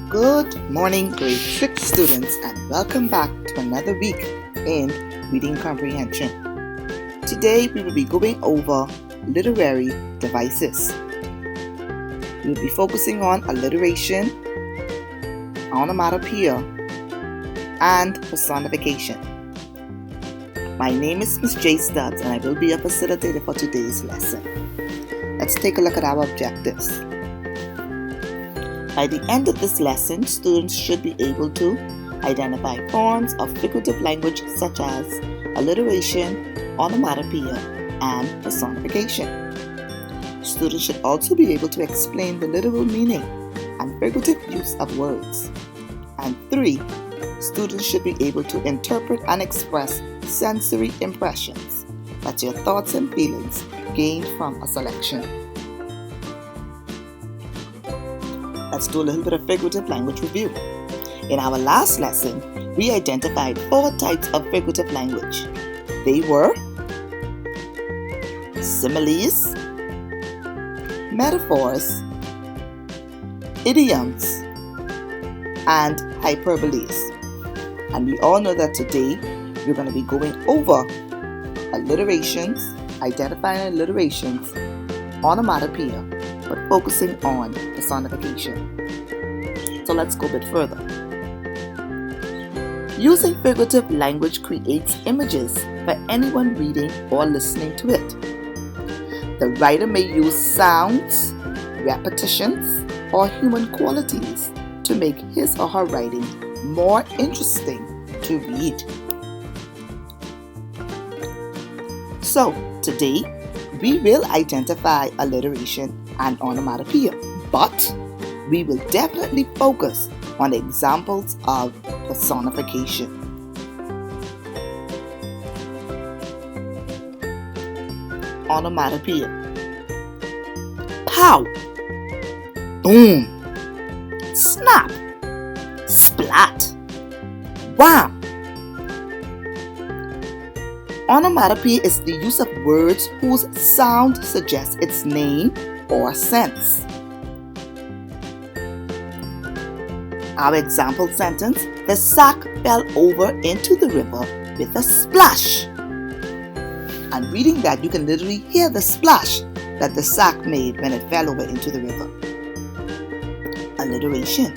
Good morning, grade 6 students, and welcome back to another week in Reading Comprehension. Today we will be going over literary devices. We will be focusing on alliteration, onomatopoeia, and personification. My name is Ms. J. Stubbs, and I will be a facilitator for today's lesson. Let's take a look at our objectives. By the end of this lesson, students should be able to identify forms of figurative language such as alliteration, onomatopoeia, and personification. Students should also be able to explain the literal meaning and figurative use of words. And 3, students should be able to interpret and express sensory impressions. That's your thoughts and feelings gained from a selection. Let's do a little bit of figurative language review. In our last lesson, we identified 4 types of figurative language. They were similes, metaphors, idioms, and hyperboles. And we all know that today we're going to be going over alliterations, identifying alliterations, onomatopoeia, but focusing on personification. So let's go a bit further. Using figurative language creates images for anyone reading or listening to it. The writer may use sounds, repetitions, or human qualities to make his or her writing more interesting to read. So today, we will identify alliteration and onomatopoeia, but we will definitely focus on examples of personification. Onomatopoeia. Pow! Boom! Snap! Splat! Wham! Onomatopoeia is the use of words whose sound suggests its name or sense. Our example sentence: the sack fell over into the river with a splash. And reading that, you can literally hear the splash that the sack made when it fell over into the river. Alliteration.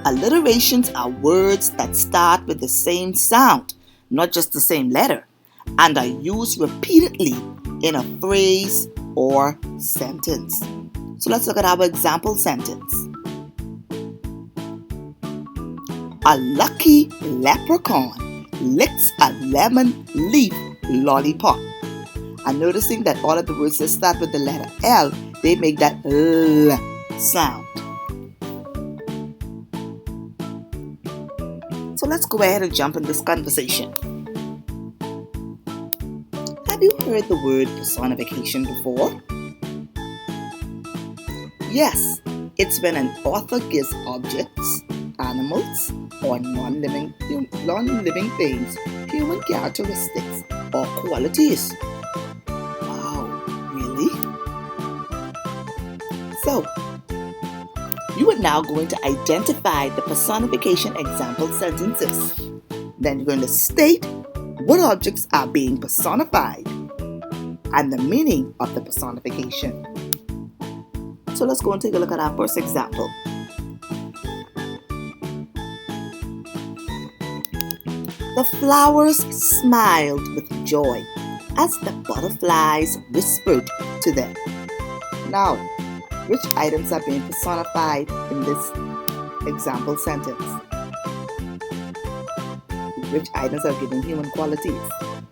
Alliterations are words that start with the same sound, not just the same letter, and are used repeatedly in a phrase or sentence. So let's look at our example sentence. A lucky leprechaun licks a lemon leaf lollipop. And noticing that all of the words that start with the letter L, they make that L sound. So let's go ahead and jump in this conversation. Have you heard the word personification before? Yes, it's when an author gives objects, animals, or non-living things human characteristics or qualities. Wow, really? So, you are now going to identify the personification example sentences. Then you're going to state what objects are being personified and the meaning of the personification. So let's go and take a look at our first example. The flowers smiled with joy as the butterflies whispered to them. Now, which items are being personified in this example sentence? Which items are giving human qualities?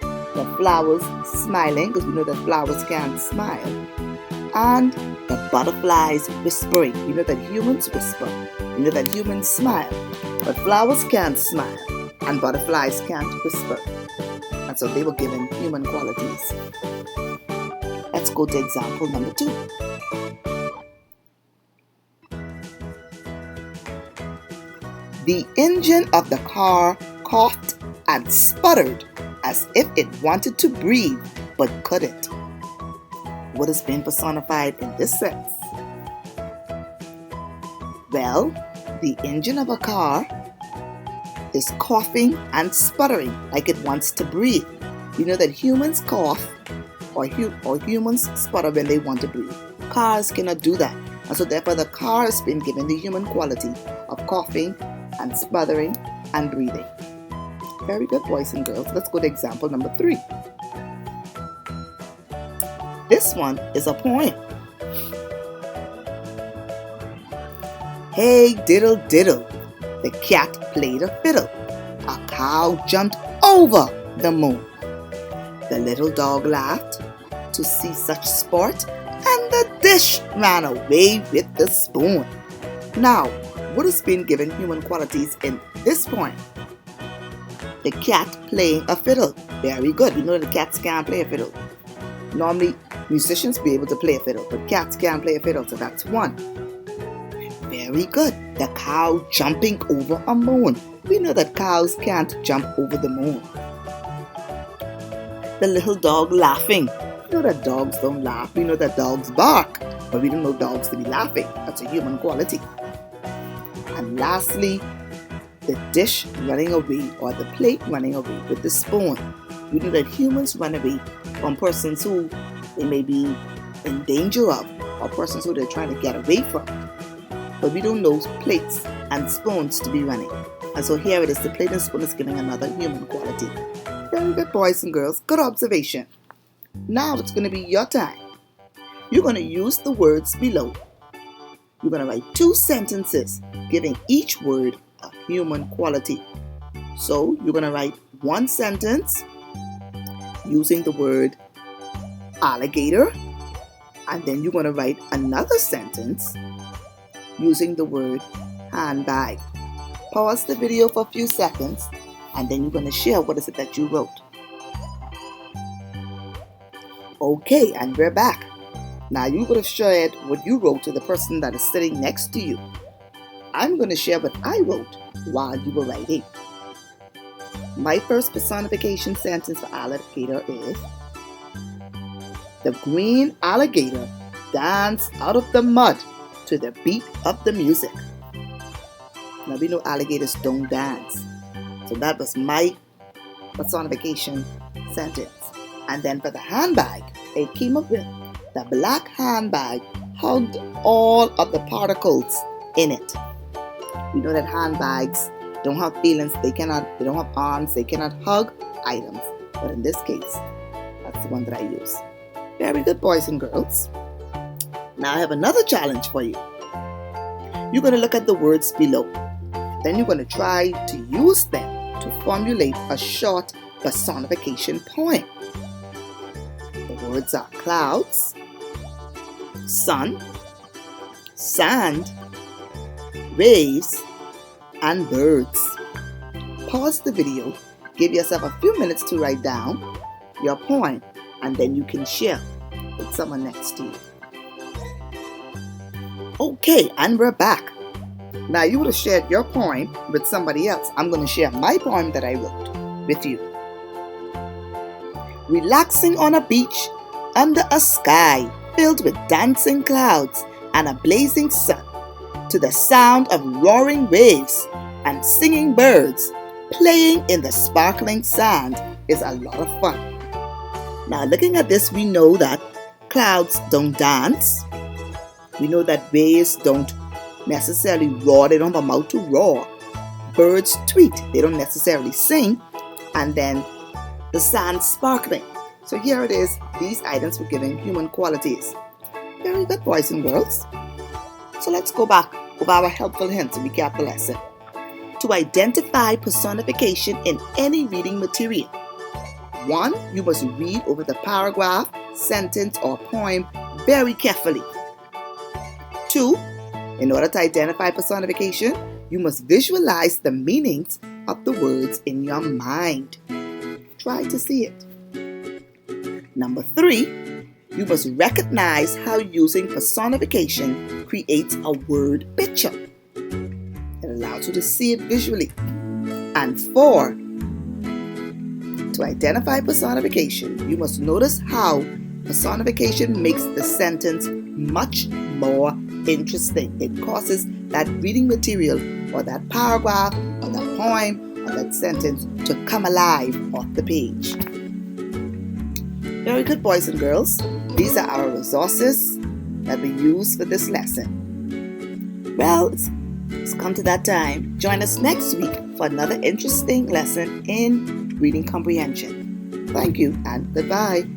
The flowers smiling, because we know that flowers can't smile. And the butterflies whispering. We know that humans whisper. We know that humans smile. But flowers can't smile. And butterflies can't whisper. And so they were given human qualities. Let's go to example number 2. The engine of the car coughed and sputtered as if it wanted to breathe but couldn't. What is being personified in this sense? Well, the engine of a car is coughing and sputtering like it wants to breathe. You know that humans cough or humans sputter when they want to breathe. Cars cannot do that. And so therefore the car has been given the human quality of coughing and sputtering and breathing. Very good, boys and girls. Let's go to example number 3. This one is a poem. Hey diddle diddle, the cat played a fiddle. A cow jumped over the moon. The little dog laughed to see such sport, and the dish ran away with the spoon. Now, what has been given human qualities in this poem? The cat playing a fiddle. Very good. We know that cats can't play a fiddle. Normally, musicians be able to play a fiddle, but cats can't play a fiddle, so that's 1. Very good. The cow jumping over a moon. We know that cows can't jump over the moon. The little dog laughing. We know that dogs don't laugh. We know that dogs bark, but we don't know dogs to be laughing. That's a human quality. And lastly, the dish running away or the plate running away with the spoon. We know that humans run away from persons who they may be in danger of or persons who they're trying to get away from. But we don't know plates and spoons to be running. And so here it is, the plate and spoon is giving another human quality. Very good, boys and girls. Good observation. Now it's going to be your time. You're going to use the words below. You're going to write 2 sentences giving each word a human quality. So you're going to write 1 sentence using the word alligator, and then you're going to write another sentence using the word handbag. Pause the video for a few seconds, and then you're going to share what is it that you wrote. Okay, and we're back. Now you would have shared what you wrote to the person that is sitting next to you. I'm going to share what I wrote while you were writing. My first personification sentence for alligator is: the green alligator danced out of the mud to the beat of the music. Now we know alligators don't dance. So that was my personification sentence. And then for the handbag, it came up with: the black handbag hugged all of the particles in it. We know that handbags don't have feelings, they don't have arms, they cannot hug items. But in this case, that's the one that I use. Very good, boys and girls. Now I have another challenge for you. You're going to look at the words below. Then you're going to try to use them to formulate a short personification poem. The words are clouds, sun, sand, waves, and birds. Pause the video, give yourself a few minutes to write down your poem, and then you can share with someone next to you. Okay, and we're back. Now you would have shared your poem with somebody else. I'm going to share my poem that I wrote with you. Relaxing on a beach under a sky filled with dancing clouds and a blazing sun, to the sound of roaring waves and singing birds playing in the sparkling sand is a lot of fun. Now looking at this, we know that clouds don't dance. We know that waves don't necessarily roar. They don't have a mouth to roar. Birds tweet. They don't necessarily sing. And then the sand sparkling. So here it is. These items were given human qualities. Very good, boys and girls. So let's go back with our helpful hints to recap the lesson. To identify personification in any reading material. 1. You must read over the paragraph, sentence, or poem very carefully. 2. In order to identify personification, you must visualize the meanings of the words in your mind. Try to see it. Number 3. You must recognize how using personification creates a word picture. It allows you to see it visually. And 4. To identify personification, you must notice how personification makes the sentence much more interesting. It causes that reading material or that paragraph or that poem or that sentence to come alive off the page. Very good, boys and girls. These are our resources that we use for this lesson. Well, it's come to that time. Join us next week for another interesting lesson in reading comprehension. Thank you and goodbye.